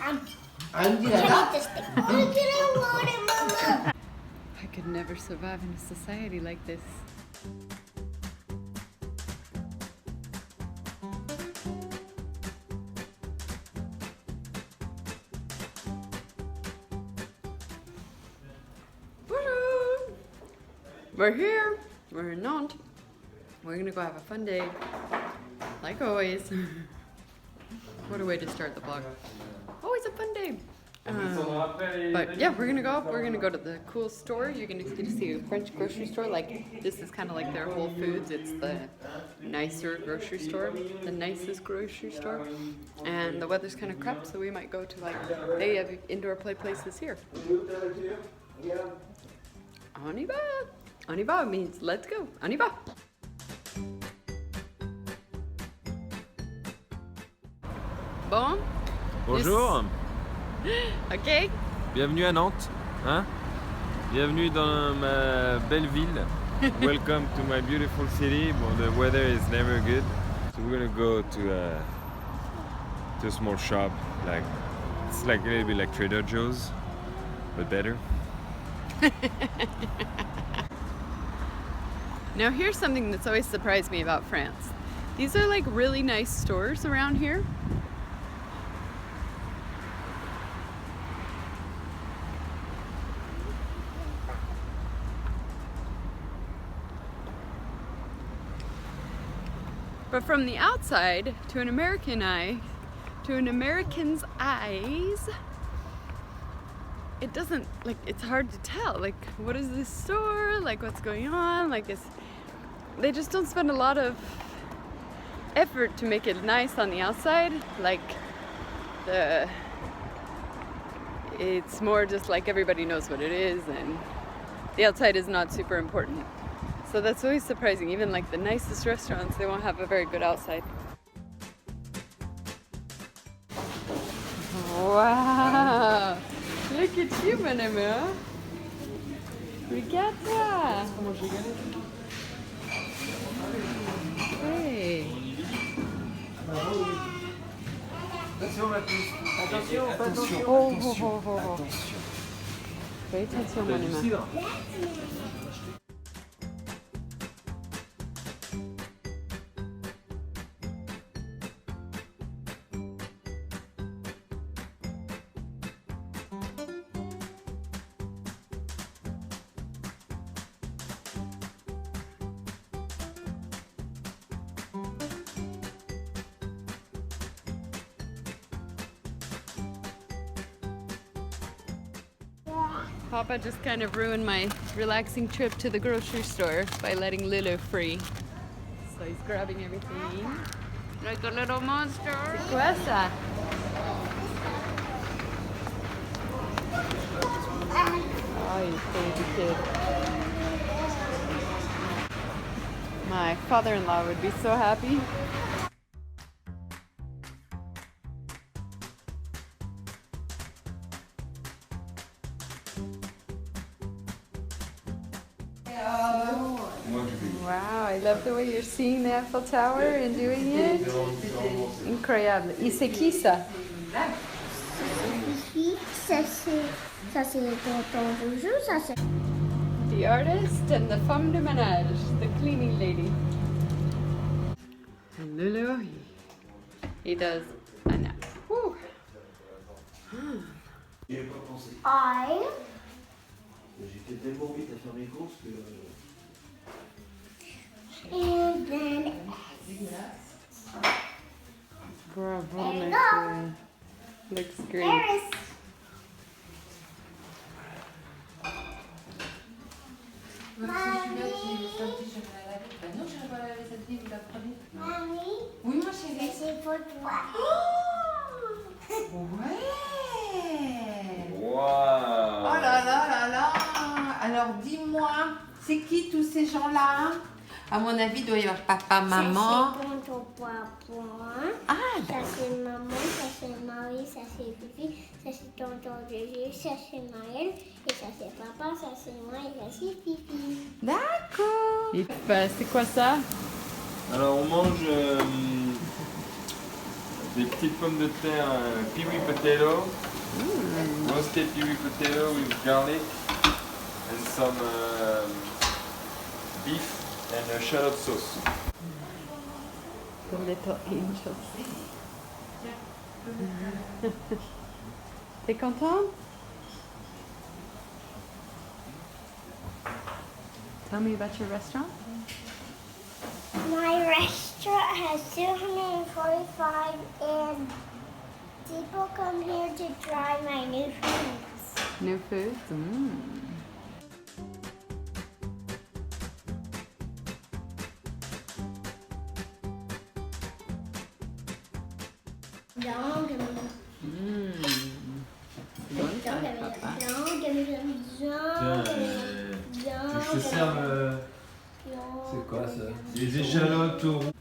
I could never survive in a society like this. We're here. We're in Nantes. We're gonna go have a fun day, like always. What a way to start the vlog. Always a fun day. But yeah, we're gonna go up. We're gonna go to the cool store. You're gonna get to see a French grocery store. Like, this is kind of like their Whole Foods. It's the nicer grocery store, the nicest grocery store. And the weather's kind of crap, so we might go to, like, they have indoor play places here. On y va. On y va means let's go. On y va. Bon. Bonjour. Ok. Bienvenue à Nantes. Hein? Bienvenue dans ma belle ville. Welcome to my beautiful city. Well, the weather is never good. So we're gonna go to a small shop. Like, it's like a little bit like Trader Joe's, but better. Now here's something that's always surprised me about France. These are like really nice stores around here. But from the outside, to an American eye, to an American's eyes, it doesn't, like, it's hard to tell. Like, what is this store? Like, what's going on? Like, they just don't spend a lot of effort to make it nice on the outside. Like, it's more just like everybody knows what it is, and the outside is not super important. So that's always surprising. Even like the nicest restaurants, they won't have a very good outside. Wow! Look at you, mon amour! Regarde ça! Hey! Attention ma puce. Attention, pas attention. Oh. Fais attention, mon amour. Papa just kind of ruined my relaxing trip to the grocery store by letting Lulu free. So he's grabbing everything. Like a little monster. C'est quoi ça? Oh, you baby kid. My father-in-law would be so happy. Wow, I love the way you're seeing the Eiffel Tower and doing it. Incroyable. Et c'est qui ça? Ça c'est tonton Joujou, ça c'est... The artist and the femme de ménage, the cleaning lady. And Lulu, he does a nap. Whew. J'étais tellement vite à faire mes courses que... And then... Bravo, my looks great. Paris. Mamie. Oui, ma chérie. C'est pour toi. Ouais. Wow. Oh là là là là. Alors dis-moi, c'est qui tous ces gens-là? À mon avis, il doit y avoir papa, maman. Ça c'est tonton Papa. Ah, Ça c'est maman, ça c'est Marie, ça c'est Fifi, ça c'est tonton Jésus, ça c'est Maëlle, et ça c'est papa, ça c'est moi et ça c'est Fifi. d'accord. Et c'est quoi ça? Alors on mange des petites pommes de terre kiwi potato, roasted kiwi potato with garlic and some beef and a shallot sauce. The little angels. T'es content? Tell me about your restaurant. My restaurant has 245 and people come here to try my new foods. New foods? Don't give me Je te serve. C'est quoi ça? Des échalotes roux.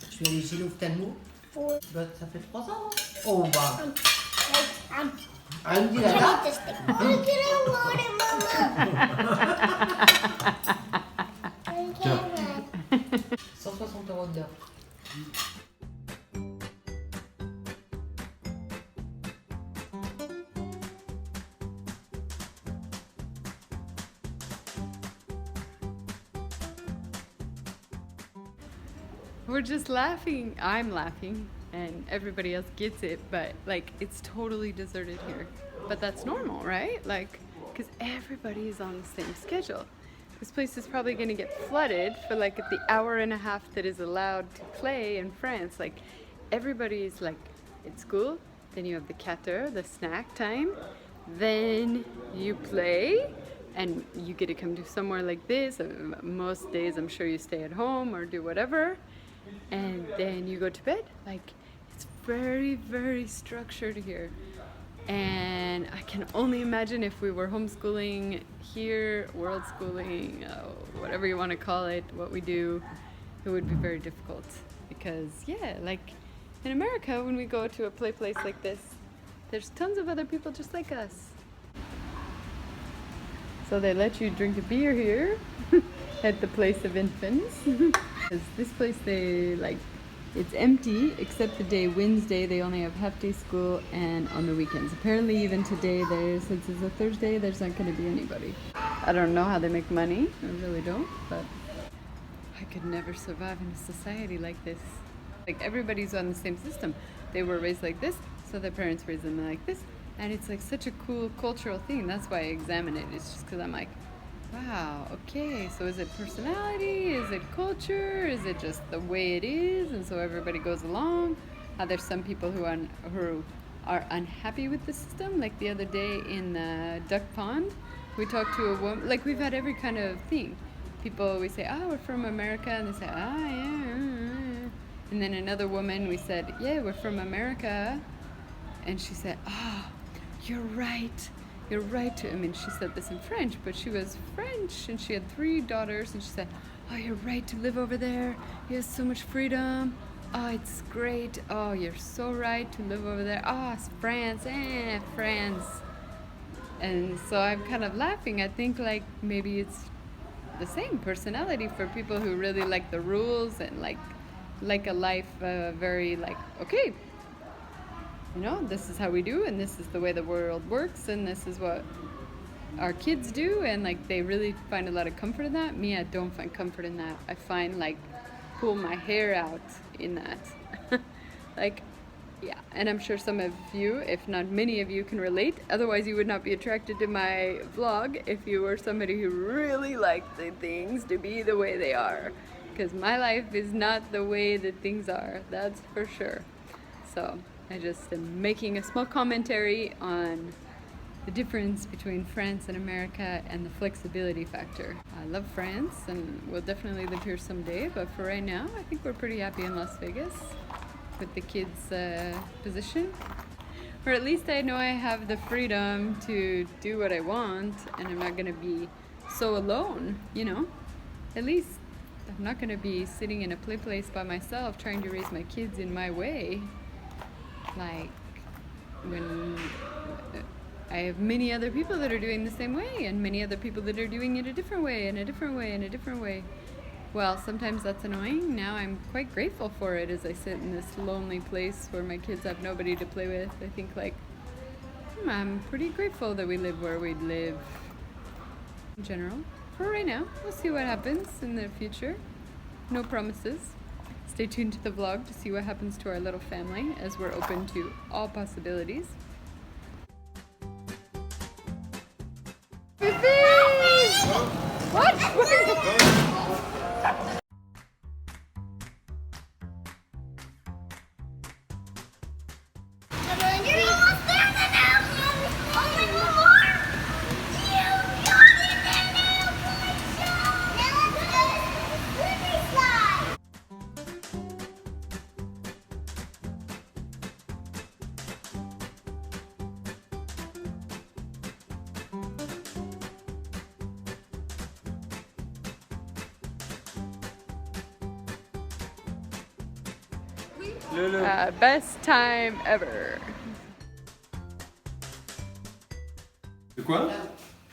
Je suis allée chez l'ophtalmo. Ouais. Bah, ça fait 3 ans. Hein. Oh bah. I'm dit la date. Look at I want it, Mama. 160 € de l'heure. We're just laughing. I'm laughing, and everybody else gets it, but like it's totally deserted here. But that's normal, right? Like, because everybody is on the same schedule. This place is probably going to get flooded for like the hour and a half that is allowed to play in France. Like, everybody's like at school, then you have the 4, the snack time, then you play, and you get to come to somewhere like this. Most days, I'm sure you stay at home or do whatever. And then you go to bed. Like, it's very, very structured here. And I can only imagine if we were homeschooling here, world schooling, whatever you want to call it, what we do, it would be very difficult. Because, yeah, like in America, when we go to a play place like this, there's tons of other people just like us. So they let you drink a beer here at the place of infants. This place, they like, it's empty except the day Wednesday. They only have half day school and on the weekends. Apparently even today, since it's a Thursday, there's not going to be anybody. I don't know how they make money. I really don't, but I could never survive in a society like this. Like, everybody's on the same system. They were raised like this, so their parents raised them like this. And it's like such a cool cultural thing. That's why I examine it. It's just because I'm like, wow, okay, so is it personality? Is it culture? Is it just the way it is? And so everybody goes along? There's some people who are unhappy with the system. Like the other day in the duck pond, we talked to a woman. Like, we've had every kind of thing. People, we say, we're from America. And they say, yeah. And then another woman, we said, yeah, we're from America. And she said, you're right. You're right. I mean, she said this in French, but she was French and she had 3 daughters. And she said, you're right to live over there. You have so much freedom. It's great. You're so right to live over there. It's France. France. And so I'm kind of laughing. I think like maybe it's the same personality for people who really like the rules and like a life very like, okay, you know, this is how we do, and this is the way the world works, and this is what our kids do, and like they really find a lot of comfort in that. Me, I don't find comfort in that. I find like pull my hair out in that. Like, yeah, and I'm sure some of you, if not many of you, can relate. Otherwise, you would not be attracted to my vlog if you were somebody who really liked the things to be the way they are. Because my life is not the way that things are, that's for sure. So I just am making a small commentary on the difference between France and America and the flexibility factor. I love France and we'll definitely live here someday, but for right now, I think we're pretty happy in Las Vegas with the kids' position. Or at least I know I have the freedom to do what I want and I'm not gonna be so alone, you know? At least I'm not gonna be sitting in a play place by myself trying to raise my kids in my way. Like, when I have many other people that are doing the same way and many other people that are doing it a different way and a different way and a different way. Well, sometimes that's annoying. Now I'm quite grateful for it as I sit in this lonely place where my kids have nobody to play with. I think like, I'm pretty grateful that we live where we live in general. For right now, we'll see what happens in the future. No promises. Stay tuned to the vlog to see what happens to our little family as we're open to all possibilities. What? You're almost there now! Only one more! You got it now! Good job! Now let's go to the slippery slide! Best time ever. C'est quoi?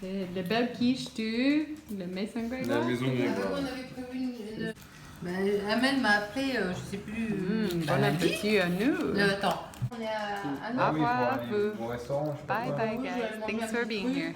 Le belle quiche du le Maison Grégoire. La maison Grégoire. On avait prévu une... Ben, Amel m'a appelé, je sais plus... Bon appétit à nous. Attends. On est à Au revoir. Au restaurant, je sais pas Bye quoi. bye guys. Thanks for being here.